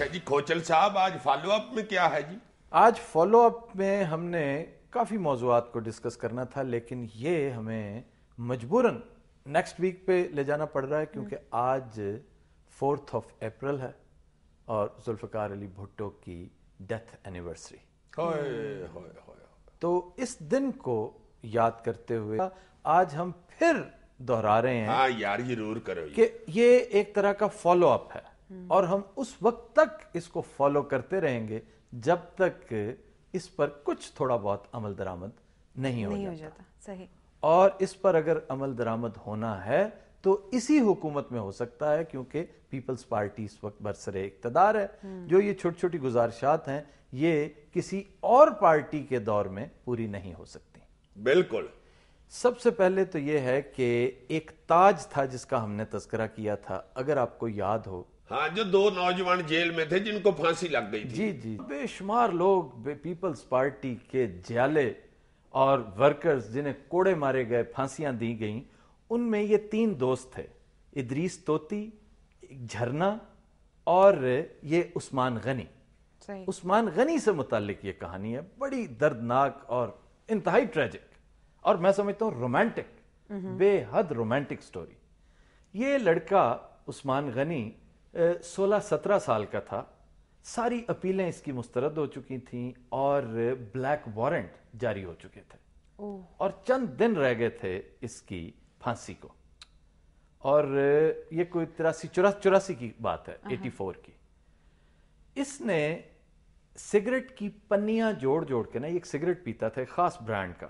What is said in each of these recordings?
اچھا جی کھوچل صاحب، آج فالو اپ میں کیا ہے جی؟ آج فالو اپ میں ہم نے کافی موضوعات کو ڈسکس کرنا تھا، لیکن یہ ہمیں مجبوراً نیکسٹ ویک پہ لے جانا پڑ رہا ہے کیونکہ آج 4 اپریل ہے اور ذوالفقار علی بھٹو کی ڈیتھ اینیورسری. تو اس دن کو یاد کرتے ہوئے آج ہم پھر دہرا رہے ہیں. ہاں یار ضرور کرو کہ یہ ایک طرح کا فالو اپ ہے اور ہم اس وقت تک اس کو فالو کرتے رہیں گے جب تک اس پر کچھ تھوڑا بہت عمل درآمد نہیں ہو جاتا. صحیح. اور اس پر اگر عمل درآمد ہونا ہے تو اسی حکومت میں ہو سکتا ہے کیونکہ پیپلز پارٹی اس وقت برسر اقتدار ہے. جو یہ چھوٹی چھوٹی گزارشات ہیں یہ کسی اور پارٹی کے دور میں پوری نہیں ہو سکتی. بالکل. سب سے پہلے تو یہ ہے کہ ایک تاج تھا جس کا ہم نے تذکرہ کیا تھا، اگر آپ کو یاد ہو. ہاں جو 2 نوجوان جیل میں تھے جن کو پھانسی لگ گئی تھی. جی بے شمار لوگ پیپلز پارٹی کے جیالے اور ورکرز جنہیں کوڑے مارے گئے، پھانسیاں دی گئیں، ان میں یہ 3 دوست تھے، ادریس توتی، جھرنا اور یہ عثمان غنی. عثمان غنی سے متعلق یہ کہانی ہے، بڑی دردناک اور انتہائی ٹریجک اور میں سمجھتا ہوں رومانٹک، بے حد رومانٹک سٹوری. یہ لڑکا عثمان غنی 16-17 سال کا تھا. ساری اپیلیں اس کی مسترد ہو چکی تھیں اور بلیک وارنٹ جاری ہو چکے تھے اور چند دن رہ گئے تھے اس کی پھانسی کو. اور یہ کوئی 83-84 کی بات ہے، 84 کی. اس نے سگریٹ کی پنیاں جوڑ جوڑ کے نا، ایک سگریٹ پیتا تھا ایک خاص برانڈ کا،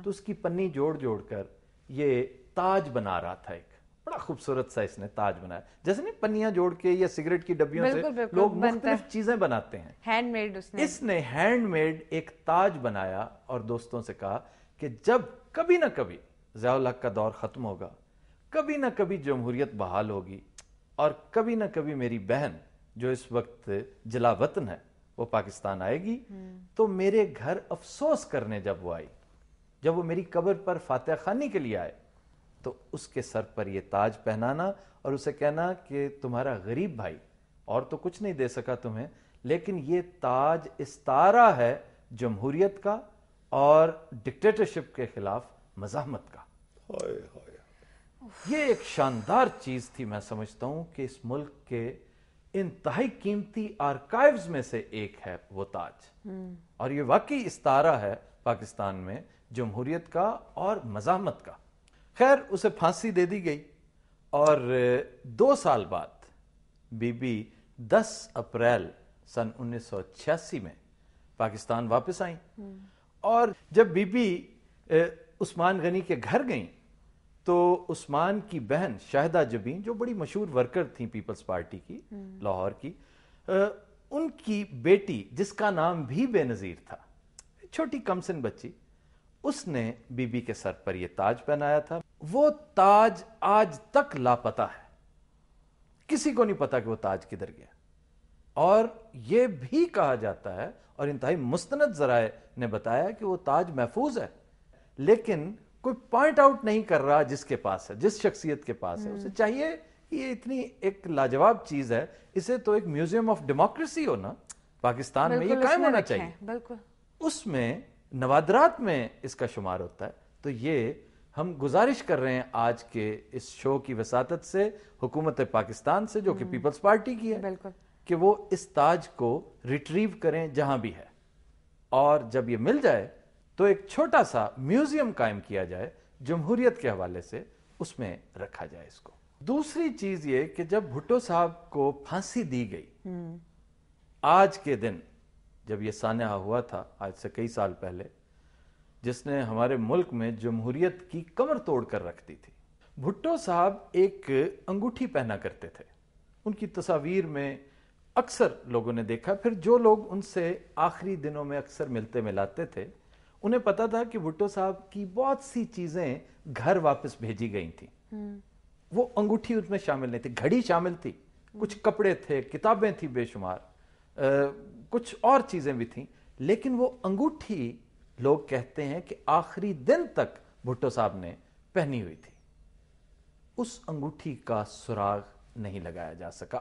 تو اس کی پنی جوڑ جوڑ کر یہ تاج بنا رہا تھا. ایک بڑا خوبصورت سا اس نے تاج بنایا، جیسے نہیں پنیاں جوڑ کے یا سگریٹ کی ڈبیوں سے لوگ مختلف چیزیں بناتے ہیں. ہینڈ میڈ اس نے ہینڈ میڈ ایک تاج بنایا اور دوستوں سے کہا کہ جب کبھی نہ کبھی ضیاء الحق کا دور ختم ہوگا، کبھی نہ کبھی جمہوریت بحال ہوگی اور کبھی نہ کبھی میری بہن جو اس وقت جلا وطن ہے وہ پاکستان آئے گی، تو میرے گھر افسوس کرنے جب وہ آئی، جب وہ میری قبر پر فاتحہ خوانی کے لیے آئے، تو اس کے سر پر یہ تاج پہنانا اور اسے کہنا کہ تمہارا غریب بھائی اور تو کچھ نہیں دے سکا تمہیں، لیکن یہ تاج استعارہ ہے جمہوریت کا اور ڈکٹیٹرشپ کے خلاف مزاحمت کا. یہ ایک شاندار چیز تھی. میں سمجھتا ہوں کہ اس ملک کے انتہائی قیمتی آرکائیوز میں سے ایک ہے وہ تاج، اور یہ واقعی استعارہ ہے پاکستان میں جمہوریت کا اور مزاحمت کا. خیر اسے پھانسی دے دی گئی اور 2 سال بعد بی بی 10 اپریل سن 1986 میں پاکستان واپس آئیں. اور جب بی بی عثمان غنی کے گھر گئیں تو عثمان کی بہن شاہدہ جبین جو بڑی مشہور ورکر تھیں پیپلز پارٹی کی لاہور کی، ان کی بیٹی جس کا نام بھی بے نظیر تھا، چھوٹی کم سن بچی، اس نے بی بی کے سر پر یہ تاج پہنایا تھا. وہ تاج آج تک لاپتہ ہے، کسی کو نہیں پتا کہ وہ تاج کدھر گیا. اور یہ بھی کہا جاتا ہے اور انتہائی مستند ذرائع نے بتایا کہ وہ تاج محفوظ ہے، لیکن کوئی پوائنٹ آؤٹ نہیں کر رہا جس کے پاس ہے، جس شخصیت کے پاس ہے. اسے چاہیے، یہ اتنی ایک لاجواب چیز ہے، اسے تو ایک میوزیم آف ڈیموکریسی ہونا پاکستان میں یہ قائم ہونا چاہیے. بالکل اس میں نوادرات میں اس کا شمار ہوتا ہے. تو یہ ہم گزارش کر رہے ہیں آج کے اس شو کی وساطت سے حکومت پاکستان سے جو کہ پیپلز پارٹی کی ہے، کہ وہ اس تاج کو ریٹریو کریں جہاں بھی ہے، اور جب یہ مل جائے تو ایک چھوٹا سا میوزیم قائم کیا جائے جمہوریت کے حوالے سے، اس میں رکھا جائے اس کو. دوسری چیز یہ کہ جب بھٹو صاحب کو پھانسی دی گئی، آج کے دن جب یہ سانحہ ہوا تھا، آج سے کئی سال پہلے، جس نے ہمارے ملک میں جمہوریت کی کمر توڑ کر رکھ دی تھی. بھٹو صاحب ایک انگوٹھی پہنا کرتے تھے، ان کی تصاویر میں اکثر لوگوں نے دیکھا. پھر جو لوگ ان سے آخری دنوں میں اکثر ملتے ملاتے تھے انہیں پتا تھا کہ بھٹو صاحب کی بہت سی چیزیں گھر واپس بھیجی گئی تھیں. وہ انگوٹھی اس میں شامل نہیں تھی، گھڑی شامل تھی، کچھ کپڑے تھے، کتابیں تھیں بے شمار، کچھ اور چیزیں بھی تھیں، لیکن وہ انگوٹھی لوگ کہتے ہیں کہ آخری دن تک بھٹو صاحب نے پہنی ہوئی تھی. اس انگوٹھی کا سراغ نہیں لگایا جا سکا